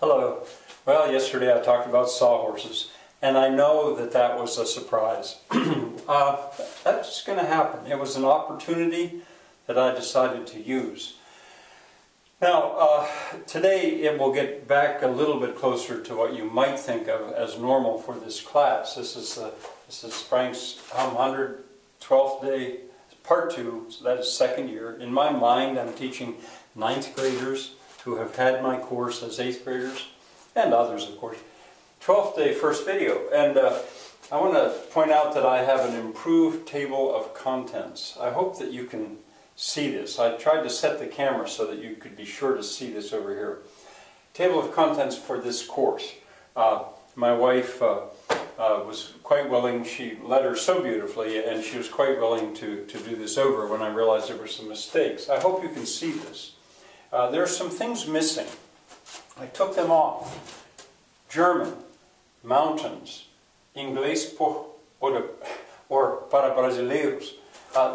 Hello. Well, yesterday I talked about sawhorses, and I know that that was a surprise. That's going to happen. It was an opportunity that I decided to use. Now, today it will get back a little bit closer to what you might think of as normal for this class. This is Frank's 112th day, part 2, so that is second year. In my mind, I'm teaching 9th graders who have had my course as 8th graders, and others, of course. 12th day, first video. And I want to point out that I have an improved table of contents. I hope that you can see this. I tried to set the camera so that you could be sure to see this over here. Table of contents for this course. My wife was quite willing. She led her so beautifully, and she was quite willing to do this over when I realized there were some mistakes. I hope you can see this. There are some things missing. I took them off. German, mountains, inglês or para brasileiros.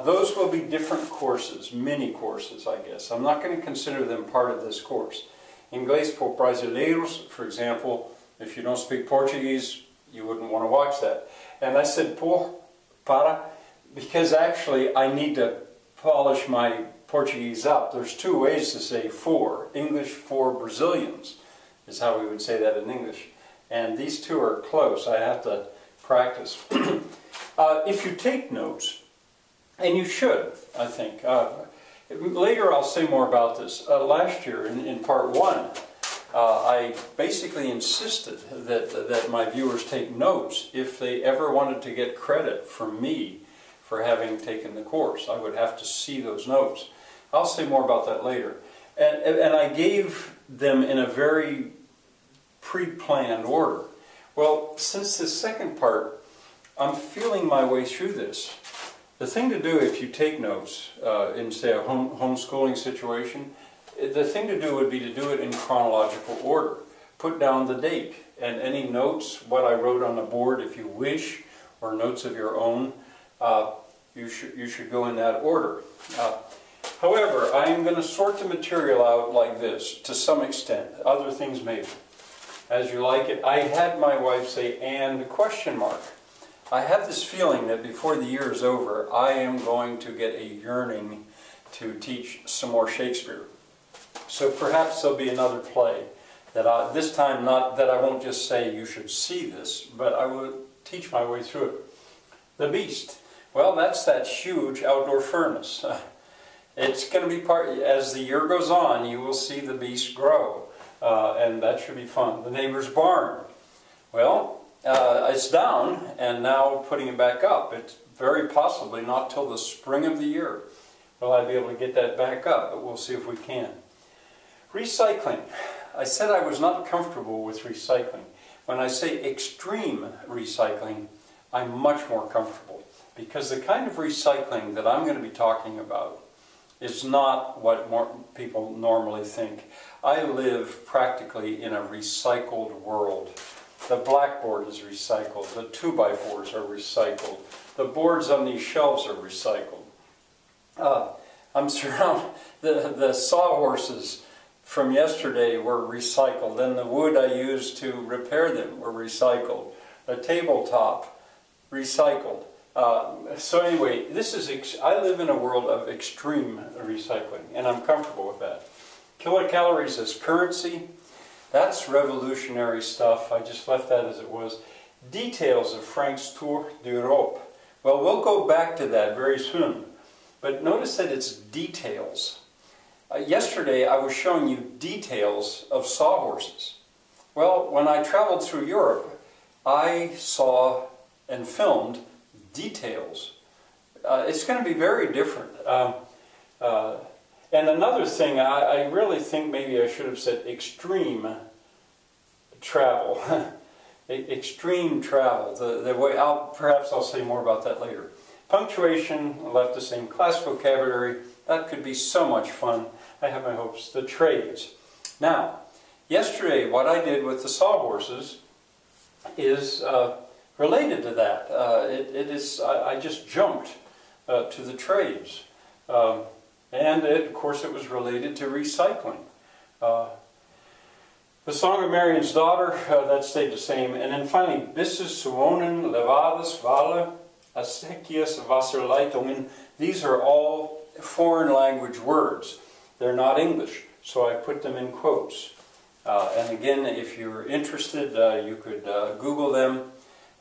Those will be different courses, mini courses, I guess. I'm not going to consider them part of this course. Inglês por brasileiros, for example, if you don't speak Portuguese, you wouldn't want to watch that. And I said para, because actually I need to polish my Portuguese up. There's two ways to say for. English for Brazilians is how we would say that in English. And these two are close. I have to practice. If you take notes, and you should, I think. Later I'll say more about this. Last year in part 1, I basically insisted that my viewers take notes if they ever wanted to get credit from me for having taken the course. I would have to see those notes. I'll say more about that later. And I gave them in a very pre-planned order. Well, since the second part, I'm feeling my way through this. The thing to do if you take notes in, say, a homeschooling situation, the thing to do would be to do it in chronological order. Put down the date and any notes, what I wrote on the board if you wish, or notes of your own, you should go in that order. However, I am going to sort the material out like this, to some extent. Other things maybe. As you like it. I had my wife say, and question mark. I have this feeling that before the year is over, I am going to get a yearning to teach some more Shakespeare. So perhaps there'll be another play. That this time, not that I won't just say you should see this, but I will teach my way through it. The Beast. Well, that's that huge outdoor furnace. It's going to be part, as the year goes on, you will see the beast grow, and that should be fun. The Neighbor's Barn. Well, it's down, and now putting it back up. It's very possibly not till the spring of the year will I be able to get that back up, but we'll see if we can. Recycling. I said I was not comfortable with recycling. When I say extreme recycling, I'm much more comfortable, because the kind of recycling that I'm going to be talking about is not what people normally think. I live practically in a recycled world. The blackboard is recycled. The 2x4s are recycled. The boards on these shelves are recycled. I'm surrounded. The sawhorses from yesterday were recycled, and the wood I used to repair them were recycled. The tabletop, recycled. So anyway, I live in a world of extreme recycling, and I'm comfortable with that. Kilocalories as currency, that's revolutionary stuff. I just left that as it was. Details of Frank's Tour d'Europe. Well, we'll go back to that very soon. But notice that it's details. Yesterday I was showing you details of sawhorses. Well, when I traveled through Europe, I saw and filmed details. It's going to be very different. And another thing, I really think maybe I should have said extreme travel. Extreme travel. The way perhaps I'll say more about that later. Punctuation, left the same. Class vocabulary, that could be so much fun. I have my hopes. The trades. Now, yesterday what I did with the sawhorses is related to that. I just jumped to the trades. And of course it was related to recycling. The Song of Marion's Daughter, that stayed the same. And then finally, Bisses Suonen, Levadas, Valle, Acequias, Wasserleitungen. These are all foreign language words. They're not English, so I put them in quotes. And again, if you're interested, you could Google them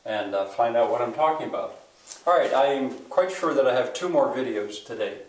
and find out what I'm talking about. Alright, I am quite sure that I have 2 more videos today.